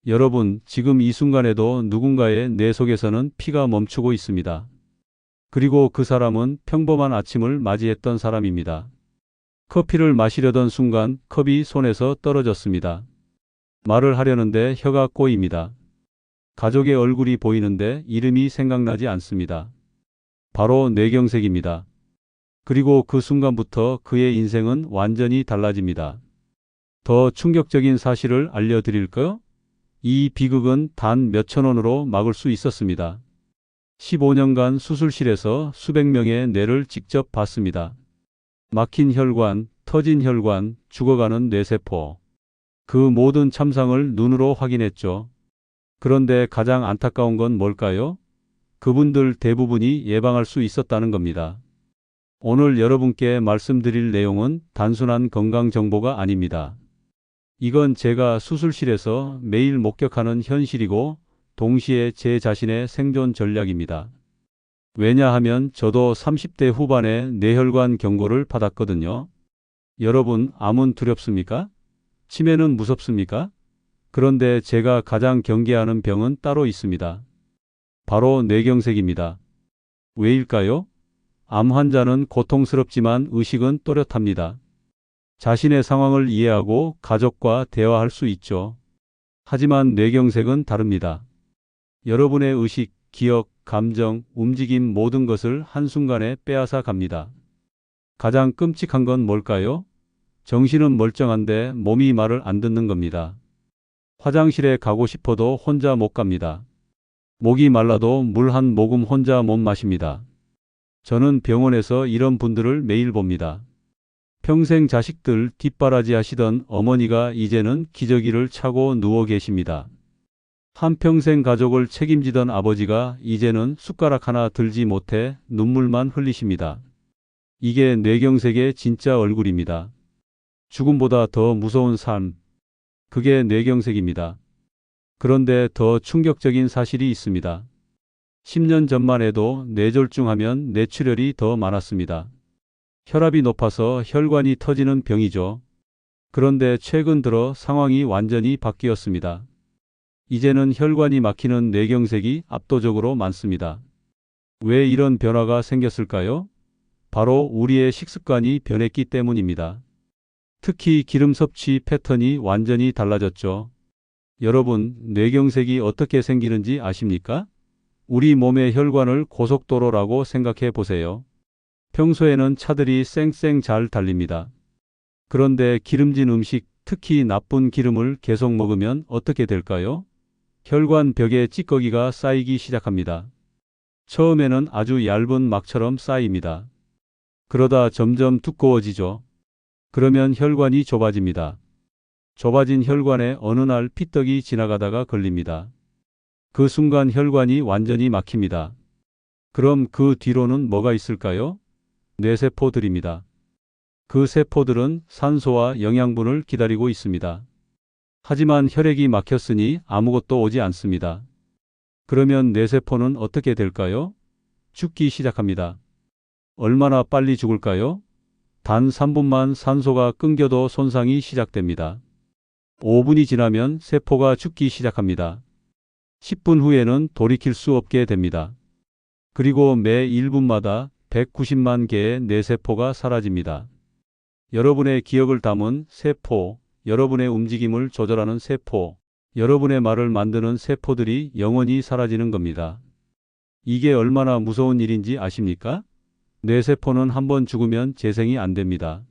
여러분, 지금 이 순간에도 누군가의 내 속에서는 피가 멈추고 있습니다. 그리고 그 사람은 평범한 아침을 맞이했던 사람입니다. 커피를 마시려던 순간 컵이 손에서 떨어졌습니다. 말을 하려는데 혀가 꼬입니다. 가족의 얼굴이 보이는데 이름이 생각나지 않습니다. 바로 뇌경색입니다. 그리고 그 순간부터 그의 인생은 완전히 달라집니다. 더 충격적인 사실을 알려드릴까요? 이 비극은 단 몇천 원으로 막을 수 있었습니다. 15년간 수술실에서 수백 명의 뇌를 직접 봤습니다. 막힌 혈관, 터진 혈관, 죽어가는 뇌세포. 그 모든 참상을 눈으로 확인했죠. 그런데 가장 안타까운 건 뭘까요? 그분들 대부분이 예방할 수 있었다는 겁니다. 오늘 여러분께 말씀드릴 내용은 단순한 건강 정보가 아닙니다. 이건 제가 수술실에서 매일 목격하는 현실이고 동시에 제 자신의 생존 전략입니다. 왜냐하면 저도 30대 후반에 뇌혈관 경고를 받았거든요. 여러분, 암은 두렵습니까? 치매는 무섭습니까? 그런데 제가 가장 경계하는 병은 따로 있습니다. 바로 뇌경색입니다. 왜일까요? 암 환자는 고통스럽지만 의식은 또렷합니다. 자신의 상황을 이해하고 가족과 대화할 수 있죠. 하지만 뇌경색은 다릅니다. 여러분의 의식, 기억, 감정, 움직임 모든 것을 한순간에 빼앗아 갑니다. 가장 끔찍한 건 뭘까요? 정신은 멀쩡한데 몸이 말을 안 듣는 겁니다. 화장실에 가고 싶어도 혼자 못 갑니다. 목이 말라도 물 한 모금 혼자 못 마십니다. 저는 병원에서 이런 분들을 매일 봅니다. 평생 자식들 뒷바라지 하시던 어머니가 이제는 기저귀를 차고 누워 계십니다. 한평생 가족을 책임지던 아버지가 이제는 숟가락 하나 들지 못해 눈물만 흘리십니다. 이게 뇌경색의 진짜 얼굴입니다. 죽음보다 더 무서운 삶. 그게 뇌경색입니다. 그런데 더 충격적인 사실이 있습니다. 10년 전만 해도 뇌졸중하면 뇌출혈이 더 많았습니다. 혈압이 높아서 혈관이 터지는 병이죠. 그런데 최근 들어 상황이 완전히 바뀌었습니다. 이제는 혈관이 막히는 뇌경색이 압도적으로 많습니다. 왜 이런 변화가 생겼을까요? 바로 우리의 식습관이 변했기 때문입니다. 특히 기름 섭취 패턴이 완전히 달라졌죠. 여러분, 뇌경색이 어떻게 생기는지 아십니까? 우리 몸의 혈관을 고속도로라고 생각해 보세요. 평소에는 차들이 쌩쌩 잘 달립니다. 그런데 기름진 음식, 특히 나쁜 기름을 계속 먹으면 어떻게 될까요? 혈관 벽에 찌꺼기가 쌓이기 시작합니다. 처음에는 아주 얇은 막처럼 쌓입니다. 그러다 점점 두꺼워지죠. 그러면 혈관이 좁아집니다. 좁아진 혈관에 어느 날 피떡이 지나가다가 걸립니다. 그 순간 혈관이 완전히 막힙니다. 그럼 그 뒤로는 뭐가 있을까요? 뇌세포들입니다. 그 세포들은 산소와 영양분을 기다리고 있습니다. 하지만 혈액이 막혔으니 아무것도 오지 않습니다. 그러면 뇌세포는 어떻게 될까요? 죽기 시작합니다. 얼마나 빨리 죽을까요? 단 3분만 산소가 끊겨도 손상이 시작됩니다. 5분이 지나면 세포가 죽기 시작합니다. 10분 후에는 돌이킬 수 없게 됩니다. 그리고 매 1분마다 190만 개의 뇌세포가 사라집니다. 여러분의 기억을 담은 세포, 여러분의 움직임을 조절하는 세포, 여러분의 말을 만드는 세포들이 영원히 사라지는 겁니다. 이게 얼마나 무서운 일인지 아십니까? 뇌세포는 한번 죽으면 재생이 안 됩니다.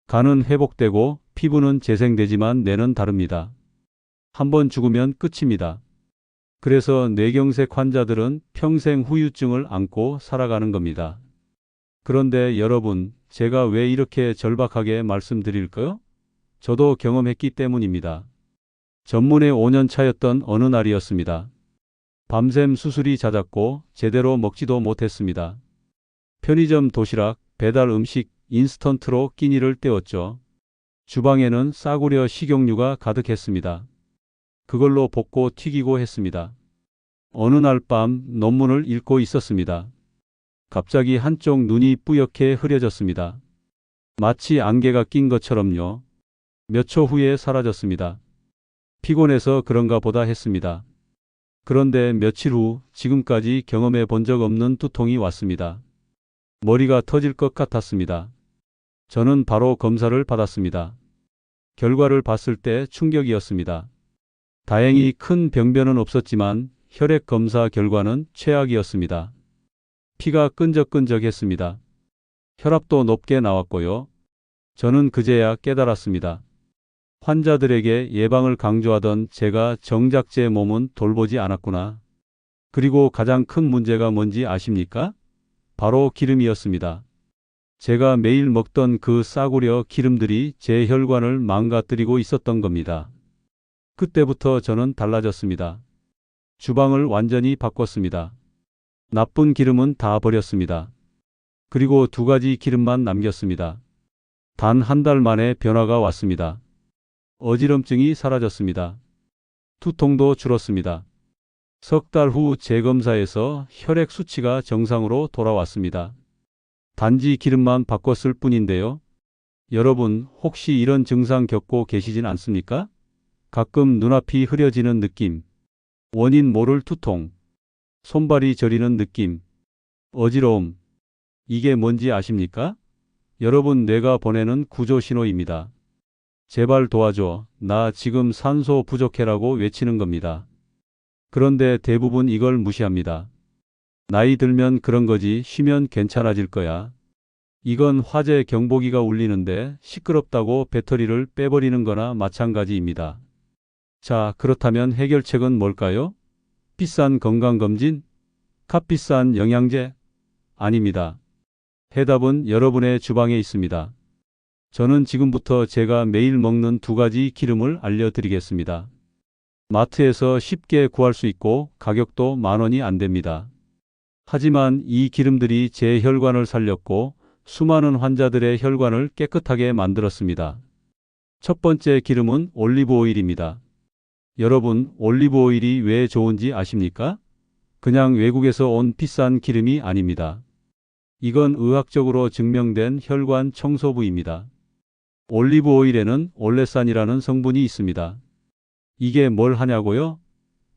간은 회복되고 피부는 재생되지만 뇌는 다릅니다. 한번 죽으면 끝입니다. 그래서 뇌경색 환자들은 평생 후유증을 안고 살아가는 겁니다. 그런데 여러분, 제가 왜 이렇게 절박하게 말씀드릴까요? 저도 경험했기 때문입니다. 전문의 5년 차였던 어느 날이었습니다. 밤샘 수술이 잦았고 제대로 먹지도 못했습니다. 편의점 도시락, 배달 음식, 인스턴트로 끼니를 때웠죠. 주방에는 싸구려 식용유가 가득했습니다. 그걸로 볶고 튀기고 했습니다. 어느 날 밤 논문을 읽고 있었습니다. 갑자기 한쪽 눈이 뿌옇게 흐려졌습니다. 마치 안개가 낀 것처럼요. 몇 초 후에 사라졌습니다. 피곤해서 그런가 보다 했습니다. 그런데 며칠 후 지금까지 경험해 본 적 없는 두통이 왔습니다. 머리가 터질 것 같았습니다. 저는 바로 검사를 받았습니다. 결과를 봤을 때 충격이었습니다. 다행히 큰 병변은 없었지만 혈액 검사 결과는 최악이었습니다. 피가 끈적끈적했습니다. 혈압도 높게 나왔고요. 저는 그제야 깨달았습니다. 환자들에게 예방을 강조하던 제가 정작 제 몸은 돌보지 않았구나. 그리고 가장 큰 문제가 뭔지 아십니까? 바로 기름이었습니다. 제가 매일 먹던 그 싸구려 기름들이 제 혈관을 망가뜨리고 있었던 겁니다. 그때부터 저는 달라졌습니다. 주방을 완전히 바꿨습니다. 나쁜 기름은 다 버렸습니다. 그리고 2가지 기름만 남겼습니다. 단 1달 만에 변화가 왔습니다. 어지럼증이 사라졌습니다. 두통도 줄었습니다. 3달 후 재검사에서 혈액 수치가 정상으로 돌아왔습니다. 단지 기름만 바꿨을 뿐인데요. 여러분 혹시 이런 증상 겪고 계시진 않습니까? 가끔 눈앞이 흐려지는 느낌, 원인 모를 두통, 손발이 저리는 느낌, 어지러움. 이게 뭔지 아십니까? 여러분 뇌가 보내는 구조 신호입니다. 제발 도와줘. 나 지금 산소 부족해라고 외치는 겁니다. 그런데 대부분 이걸 무시합니다. 나이 들면 그런 거지, 쉬면 괜찮아질 거야. 이건 화재 경보기가 울리는데 시끄럽다고 배터리를 빼버리는 거나 마찬가지입니다. 자, 그렇다면 해결책은 뭘까요? 비싼 건강검진? 값비싼 영양제? 아닙니다. 해답은 여러분의 주방에 있습니다. 저는 지금부터 제가 매일 먹는 2가지 기름을 알려드리겠습니다. 마트에서 쉽게 구할 수 있고 가격도 10,000원이 안 됩니다. 하지만 이 기름들이 제 혈관을 살렸고 수많은 환자들의 혈관을 깨끗하게 만들었습니다. 첫 번째 기름은 올리브 오일입니다. 여러분, 올리브 오일이 왜 좋은지 아십니까? 그냥 외국에서 온 비싼 기름이 아닙니다. 이건 의학적으로 증명된 혈관 청소부입니다. 올리브 오일에는 올레산이라는 성분이 있습니다. 이게 뭘 하냐고요?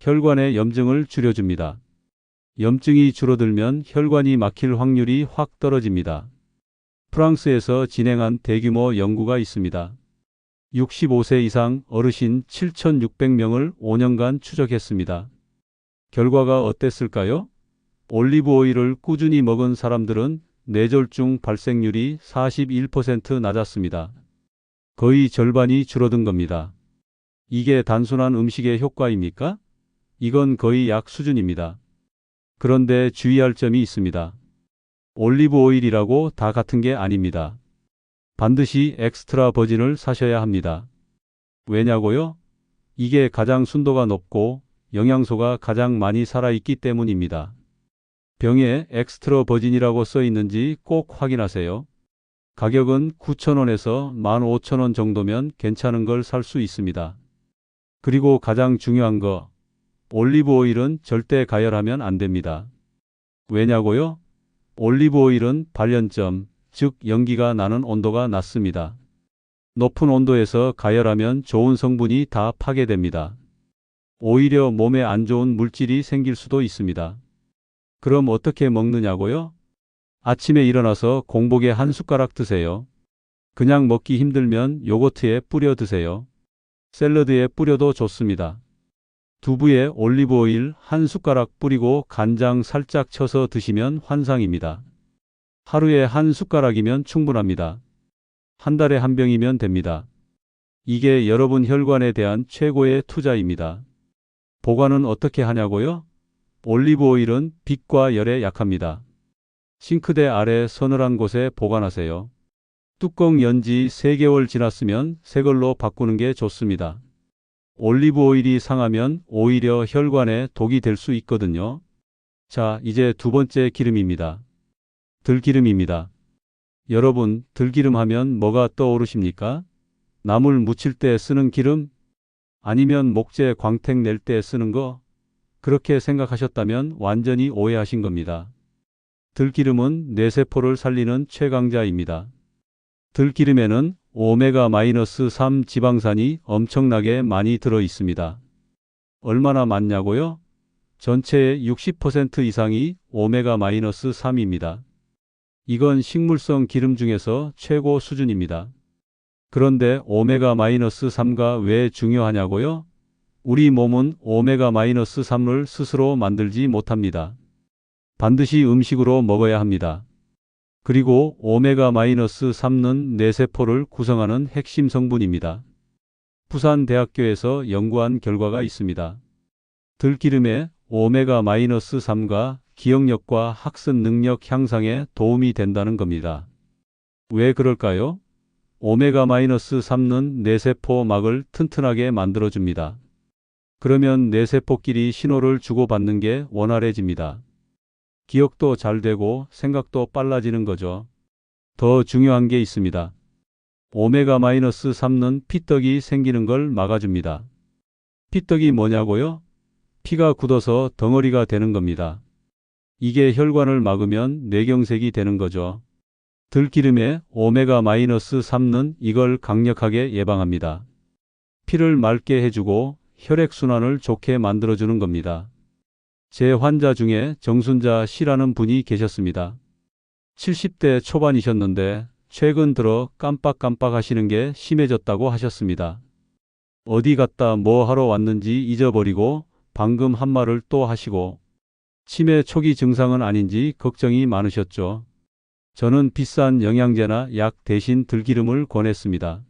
혈관의 염증을 줄여줍니다. 염증이 줄어들면 혈관이 막힐 확률이 확 떨어집니다. 프랑스에서 진행한 대규모 연구가 있습니다. 65세 이상 어르신 7,600명을 5년간 추적했습니다. 결과가 어땠을까요? 올리브 오일을 꾸준히 먹은 사람들은 뇌졸중 발생률이 41% 낮았습니다. 거의 절반이 줄어든 겁니다. 이게 단순한 음식의 효과입니까? 이건 거의 약 수준입니다. 그런데 주의할 점이 있습니다. 올리브 오일이라고 다 같은 게 아닙니다. 반드시 엑스트라 버진을 사셔야 합니다. 왜냐고요? 이게 가장 순도가 높고 영양소가 가장 많이 살아있기 때문입니다. 병에 엑스트라 버진이라고 써 있는지 꼭 확인하세요. 가격은 9,000원에서 15,000원 정도면 괜찮은 걸 살 수 있습니다. 그리고 가장 중요한 거, 올리브 오일은 절대 가열하면 안 됩니다. 왜냐고요? 올리브 오일은 발연점, 즉 연기가 나는 온도가 낮습니다. 높은 온도에서 가열하면 좋은 성분이 다 파괴됩니다. 오히려 몸에 안 좋은 물질이 생길 수도 있습니다. 그럼 어떻게 먹느냐고요? 아침에 일어나서 공복에 한 숟가락 드세요. 그냥 먹기 힘들면 요거트에 뿌려 드세요. 샐러드에 뿌려도 좋습니다. 두부에 올리브 오일 한 숟가락 뿌리고 간장 살짝 쳐서 드시면 환상입니다. 하루에 한 숟가락이면 충분합니다. 한 달에 한 병이면 됩니다. 이게 여러분 혈관에 대한 최고의 투자입니다. 보관은 어떻게 하냐고요? 올리브 오일은 빛과 열에 약합니다. 싱크대 아래 서늘한 곳에 보관하세요. 뚜껑 연 지 3개월 지났으면 새 걸로 바꾸는 게 좋습니다. 올리브 오일이 상하면 오히려 혈관에 독이 될 수 있거든요. 자, 이제 2번째 기름입니다. 들기름입니다. 여러분, 들기름 하면 뭐가 떠오르십니까? 나물 무칠 때 쓰는 기름? 아니면 목재 광택 낼 때 쓰는 거? 그렇게 생각하셨다면 완전히 오해하신 겁니다. 들기름은 뇌세포를 살리는 최강자입니다. 들기름에는 오메가-3 지방산이 엄청나게 많이 들어 있습니다. 얼마나 많냐고요? 전체의 60% 이상이 오메가-3입니다. 이건 식물성 기름 중에서 최고 수준입니다. 그런데 오메가-3가 왜 중요하냐고요? 우리 몸은 오메가-3을 스스로 만들지 못합니다. 반드시 음식으로 먹어야 합니다. 그리고 오메가-3는 뇌세포를 구성하는 핵심 성분입니다. 부산대학교에서 연구한 결과가 있습니다. 들기름에 오메가-3가 기억력과 학습 능력 향상에 도움이 된다는 겁니다. 왜 그럴까요? 오메가-3는 뇌세포 막을 튼튼하게 만들어줍니다. 그러면 뇌세포끼리 신호를 주고받는 게 원활해집니다. 기억도 잘 되고 생각도 빨라지는 거죠. 더 중요한 게 있습니다. 오메가-3는 피떡이 생기는 걸 막아줍니다. 피떡이 뭐냐고요? 피가 굳어서 덩어리가 되는 겁니다. 이게 혈관을 막으면 뇌경색이 되는 거죠. 들기름에 오메가-3는 이걸 강력하게 예방합니다. 피를 맑게 해주고 혈액순환을 좋게 만들어주는 겁니다. 제 환자 중에 정순자 씨라는 분이 계셨습니다. 70대 초반이셨는데 최근 들어 깜빡깜빡 하시는 게 심해졌다고 하셨습니다. 어디 갔다 뭐 하러 왔는지 잊어버리고 방금 한 말을 또 하시고 치매 초기 증상은 아닌지 걱정이 많으셨죠. 저는 비싼 영양제나 약 대신 들기름을 권했습니다.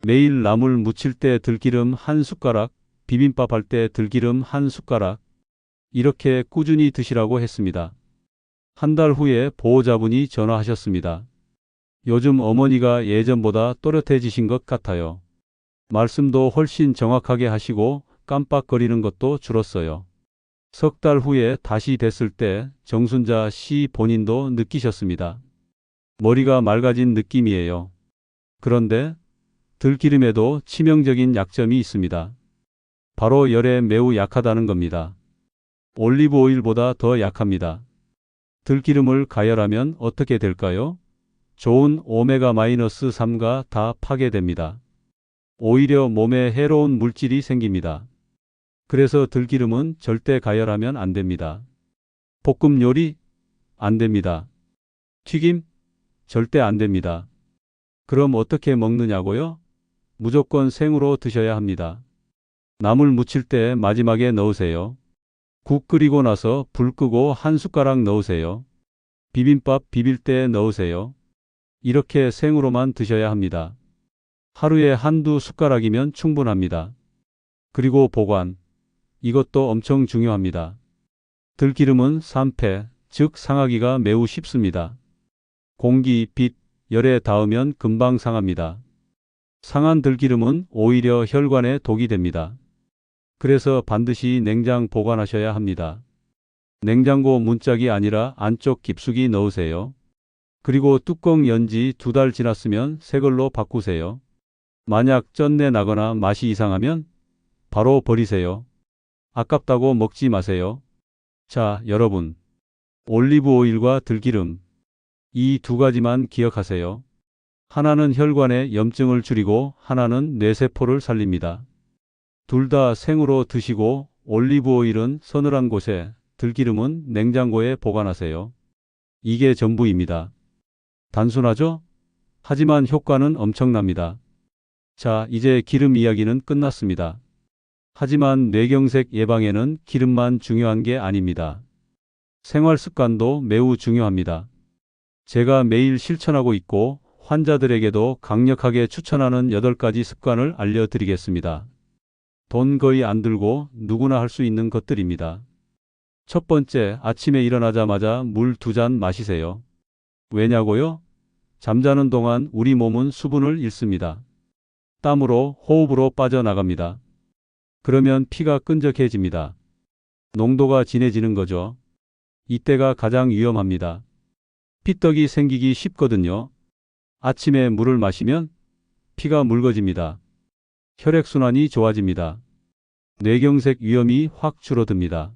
매일 나물 무칠 때 들기름 한 숟가락, 비빔밥 할 때 들기름 한 숟가락, 이렇게 꾸준히 드시라고 했습니다. 한 달 후에 보호자분이 전화하셨습니다. 요즘 어머니가 예전보다 또렷해지신 것 같아요. 말씀도 훨씬 정확하게 하시고 깜빡거리는 것도 줄었어요. 석 달 후에 다시 뵀을 때 정순자 씨 본인도 느끼셨습니다. 머리가 맑아진 느낌이에요. 그런데 들기름에도 치명적인 약점이 있습니다. 바로 열에 매우 약하다는 겁니다. 올리브 오일보다 더 약합니다. 들기름을 가열하면 어떻게 될까요? 좋은 오메가-3가 다 파괴됩니다. 오히려 몸에 해로운 물질이 생깁니다. 그래서 들기름은 절대 가열하면 안 됩니다. 볶음 요리? 안 됩니다. 튀김? 절대 안 됩니다. 그럼 어떻게 먹느냐고요? 무조건 생으로 드셔야 합니다. 나물 무칠 때 마지막에 넣으세요. 국 끓이고 나서 불 끄고 한 숟가락 넣으세요. 비빔밥 비빌 때 넣으세요. 이렇게 생으로만 드셔야 합니다. 하루에 한두 숟가락이면 충분합니다. 그리고 보관. 이것도 엄청 중요합니다. 들기름은 산패, 즉 상하기가 매우 쉽습니다. 공기, 빛, 열에 닿으면 금방 상합니다. 상한 들기름은 오히려 혈관에 독이 됩니다. 그래서 반드시 냉장 보관하셔야 합니다. 냉장고 문짝이 아니라 안쪽 깊숙이 넣으세요. 그리고 뚜껑 연지 2달 지났으면 새 걸로 바꾸세요. 만약 쩐내 나거나 맛이 이상하면 바로 버리세요. 아깝다고 먹지 마세요. 자, 여러분. 올리브 오일과 들기름. 이 두 가지만 기억하세요. 하나는 혈관의 염증을 줄이고 하나는 뇌세포를 살립니다. 둘 다 생으로 드시고 올리브 오일은 서늘한 곳에, 들기름은 냉장고에 보관하세요. 이게 전부입니다. 단순하죠? 하지만 효과는 엄청납니다. 자, 이제 기름 이야기는 끝났습니다. 하지만 뇌경색 예방에는 기름만 중요한 게 아닙니다. 생활 습관도 매우 중요합니다. 제가 매일 실천하고 있고 환자들에게도 강력하게 추천하는 8가지 습관을 알려드리겠습니다. 돈 거의 안 들고 누구나 할 수 있는 것들입니다. 첫 번째, 아침에 일어나자마자 물 2잔 마시세요. 왜냐고요? 잠자는 동안 우리 몸은 수분을 잃습니다. 땀으로, 호흡으로 빠져나갑니다. 그러면 피가 끈적해집니다. 농도가 진해지는 거죠. 이때가 가장 위험합니다. 피떡이 생기기 쉽거든요. 아침에 물을 마시면 피가 묽어집니다. 혈액순환이 좋아집니다. 뇌경색 위험이 확 줄어듭니다.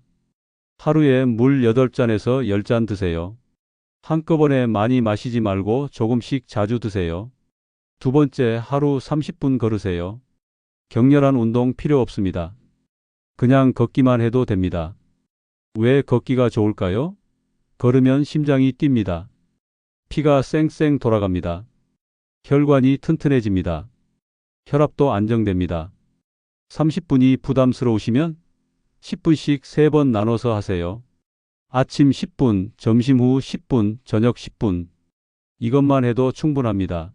하루에 물 8잔에서 10잔 드세요. 한꺼번에 많이 마시지 말고 조금씩 자주 드세요. 두 번째, 하루 30분 걸으세요. 격렬한 운동 필요 없습니다. 그냥 걷기만 해도 됩니다. 왜 걷기가 좋을까요? 걸으면 심장이 뜁니다. 피가 쌩쌩 돌아갑니다. 혈관이 튼튼해집니다. 혈압도 안정됩니다. 30분이 부담스러우시면 10분씩 3번 나눠서 하세요. 아침 10분, 점심 후 10분, 저녁 10분. 이것만 해도 충분합니다.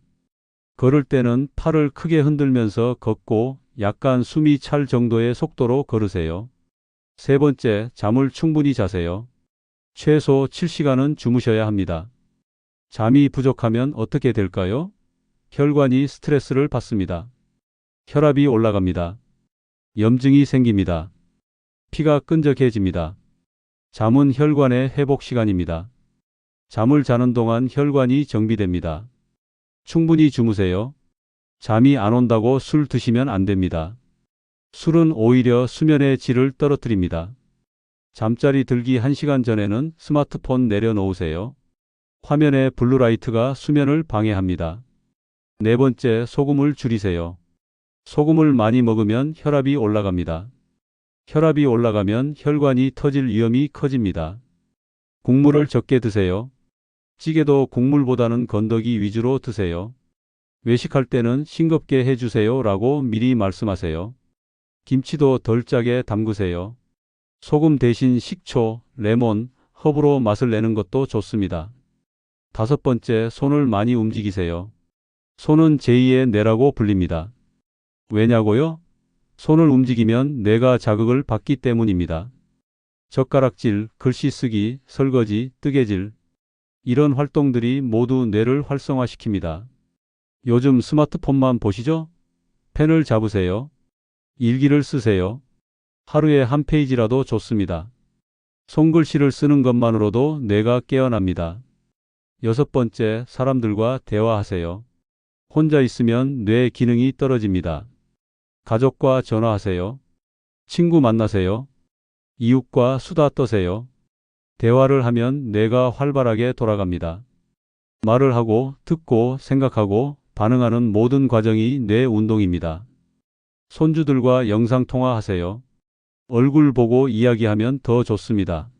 걸을 때는 팔을 크게 흔들면서 걷고 약간 숨이 찰 정도의 속도로 걸으세요. 세 번째, 잠을 충분히 자세요. 최소 7시간은 주무셔야 합니다. 잠이 부족하면 어떻게 될까요? 혈관이 스트레스를 받습니다. 혈압이 올라갑니다. 염증이 생깁니다. 피가 끈적해집니다. 잠은 혈관의 회복 시간입니다. 잠을 자는 동안 혈관이 정비됩니다. 충분히 주무세요. 잠이 안 온다고 술 드시면 안 됩니다. 술은 오히려 수면의 질을 떨어뜨립니다. 잠자리 들기 1시간 전에는 스마트폰 내려놓으세요. 화면의 블루라이트가 수면을 방해합니다. 네 번째, 소금을 줄이세요. 소금을 많이 먹으면 혈압이 올라갑니다. 혈압이 올라가면 혈관이 터질 위험이 커집니다. 국물을 적게 드세요. 찌개도 국물보다는 건더기 위주로 드세요. 외식할 때는 싱겁게 해주세요 라고 미리 말씀하세요. 김치도 덜 짜게 담그세요. 소금 대신 식초, 레몬, 허브로 맛을 내는 것도 좋습니다. 다섯 번째, 손을 많이 움직이세요. 손은 제2의 뇌라고 불립니다. 왜냐고요? 손을 움직이면 뇌가 자극을 받기 때문입니다. 젓가락질, 글씨 쓰기, 설거지, 뜨개질. 이런 활동들이 모두 뇌를 활성화시킵니다. 요즘 스마트폰만 보시죠? 펜을 잡으세요. 일기를 쓰세요. 하루에 한 페이지라도 좋습니다. 손글씨를 쓰는 것만으로도 뇌가 깨어납니다. 여섯 번째, 사람들과 대화하세요. 혼자 있으면 뇌 기능이 떨어집니다. 가족과 전화하세요. 친구 만나세요. 이웃과 수다 떠세요. 대화를 하면 뇌가 활발하게 돌아갑니다. 말을 하고, 듣고, 생각하고, 반응하는 모든 과정이 뇌 운동입니다. 손주들과 영상통화하세요. 얼굴 보고 이야기하면 더 좋습니다.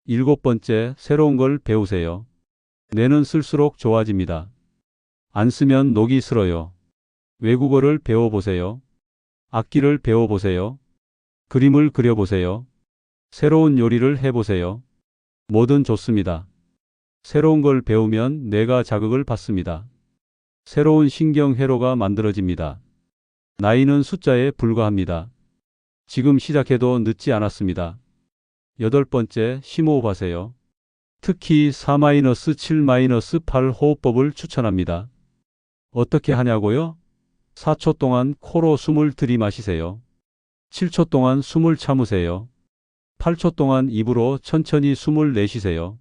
일곱 번째, 새로운 걸 배우세요. 뇌는 쓸수록 좋아집니다. 안 쓰면 녹이 슬어요. 외국어를 배워보세요. 악기를 배워보세요. 그림을 그려보세요. 새로운 요리를 해보세요. 뭐든 좋습니다. 새로운 걸 배우면 뇌가 자극을 받습니다. 새로운 신경회로가 만들어집니다. 나이는 숫자에 불과합니다. 지금 시작해도 늦지 않았습니다. 여덟 번째, 심호흡하세요. 특히 4-7-8 호흡법을 추천합니다. 어떻게 하냐고요? 4초 동안 코로 숨을 들이마시세요. 7초 동안 숨을 참으세요. 8초 동안 입으로 천천히 숨을 내쉬세요.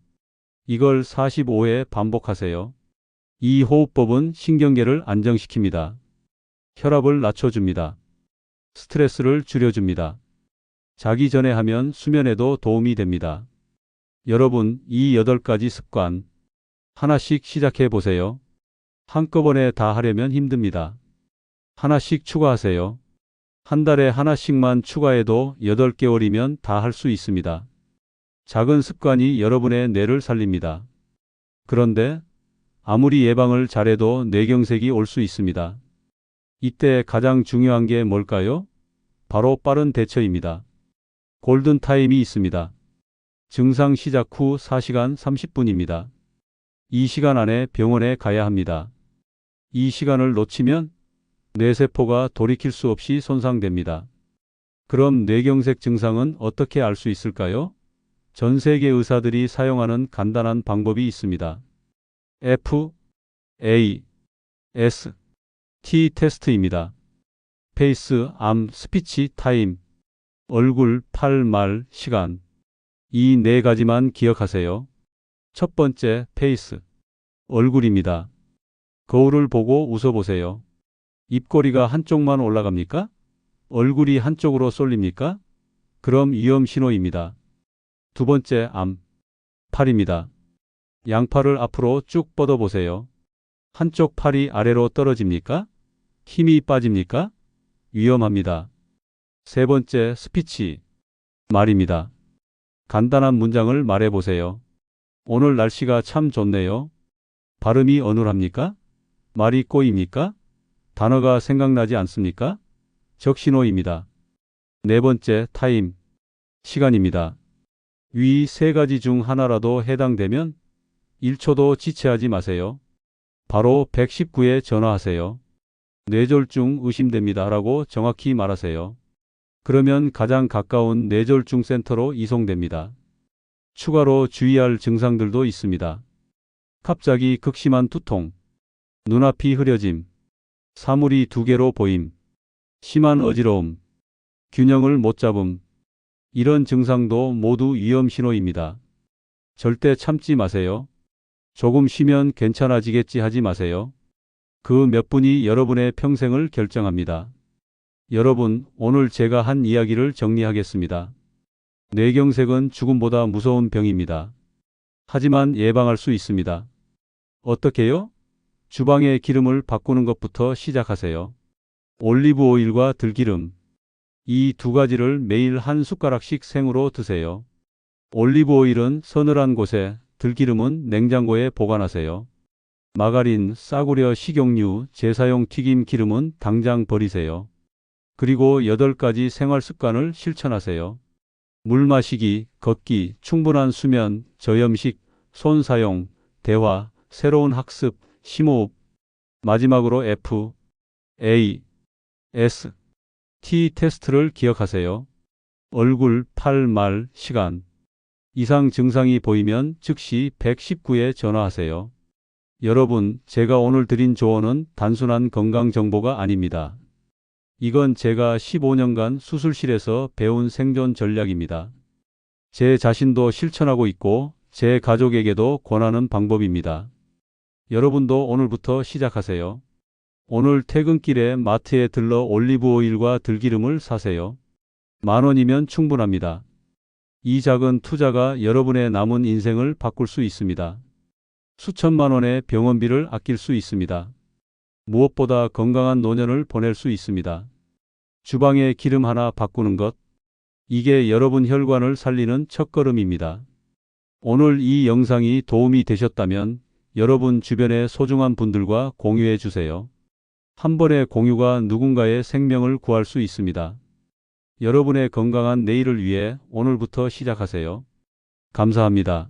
이걸 45회 반복하세요. 이 호흡법은 신경계를 안정시킵니다. 혈압을 낮춰줍니다. 스트레스를 줄여줍니다. 자기 전에 하면 수면에도 도움이 됩니다. 여러분, 이 8가지 습관 하나씩 시작해 보세요. 한꺼번에 다 하려면 힘듭니다. 하나씩 추가하세요. 한 달에 하나씩만 추가해도 8개월이면 다 할 수 있습니다. 작은 습관이 여러분의 뇌를 살립니다. 그런데 아무리 예방을 잘해도 뇌경색이 올 수 있습니다. 이때 가장 중요한 게 뭘까요? 바로 빠른 대처입니다. 골든타임이 있습니다. 증상 시작 후 4시간 30분입니다. 이 시간 안에 병원에 가야 합니다. 이 시간을 놓치면 뇌세포가 돌이킬 수 없이 손상됩니다. 그럼 뇌경색 증상은 어떻게 알 수 있을까요? 전 세계 의사들이 사용하는 간단한 방법이 있습니다. FAST 테스트입니다. 페이스, 암, 스피치, 타임, 얼굴, 팔, 말, 시간. 이 네 가지만 기억하세요. 첫 번째, 페이스. 얼굴입니다. 거울을 보고 웃어보세요. 입꼬리가 한쪽만 올라갑니까? 얼굴이 한쪽으로 쏠립니까? 그럼 위험 신호입니다. 두 번째, 암. 팔입니다. 양팔을 앞으로 쭉 뻗어보세요. 한쪽 팔이 아래로 떨어집니까? 힘이 빠집니까? 위험합니다. 세 번째, 스피치. 말입니다. 간단한 문장을 말해 보세요. 오늘 날씨가 참 좋네요. 발음이 어눌합니까? 말이 꼬입니까? 단어가 생각나지 않습니까? 적신호입니다. 네 번째, 타임. 시간입니다. 위 세 가지 중 하나라도 해당되면 1초도 지체하지 마세요. 바로 119에 전화하세요. 뇌졸중 의심됩니다 라고 정확히 말하세요. 그러면 가장 가까운 뇌졸중 센터로 이송됩니다. 추가로 주의할 증상들도 있습니다. 갑자기 극심한 두통, 눈앞이 흐려짐, 사물이 두 개로 보임, 심한 어지러움, 균형을 못 잡음. 이런 증상도 모두 위험 신호입니다. 절대 참지 마세요. 조금 쉬면 괜찮아지겠지 하지 마세요. 그 몇 분이 여러분의 평생을 결정합니다. 여러분, 오늘 제가 한 이야기를 정리하겠습니다. 뇌경색은 죽음보다 무서운 병입니다. 하지만 예방할 수 있습니다. 어떻게요? 주방의 기름을 바꾸는 것부터 시작하세요. 올리브 오일과 들기름. 이 두 가지를 매일 한 숟가락씩 생으로 드세요. 올리브 오일은 서늘한 곳에, 들기름은 냉장고에 보관하세요. 마가린, 싸구려 식용유, 재사용 튀김 기름은 당장 버리세요. 그리고 8가지 생활 습관을 실천하세요. 물 마시기, 걷기, 충분한 수면, 저염식, 손 사용, 대화, 새로운 학습, 심호흡. 마지막으로 F, A, S, T 테스트를 기억하세요. 얼굴, 팔, 말, 시간. 이상 증상이 보이면 즉시 119에 전화하세요. 여러분, 제가 오늘 드린 조언은 단순한 건강 정보가 아닙니다. 이건 제가 15년간 수술실에서 배운 생존 전략입니다. 제 자신도 실천하고 있고 제 가족에게도 권하는 방법입니다. 여러분도 오늘부터 시작하세요. 오늘 퇴근길에 마트에 들러 올리브 오일과 들기름을 사세요. 10,000원이면 충분합니다. 이 작은 투자가 여러분의 남은 인생을 바꿀 수 있습니다. 수천만 원의 병원비를 아낄 수 있습니다. 무엇보다 건강한 노년을 보낼 수 있습니다. 주방에 기름 하나 바꾸는 것. 이게 여러분 혈관을 살리는 첫걸음입니다. 오늘 이 영상이 도움이 되셨다면 여러분 주변의 소중한 분들과 공유해 주세요. 한 번의 공유가 누군가의 생명을 구할 수 있습니다. 여러분의 건강한 내일을 위해 오늘부터 시작하세요. 감사합니다.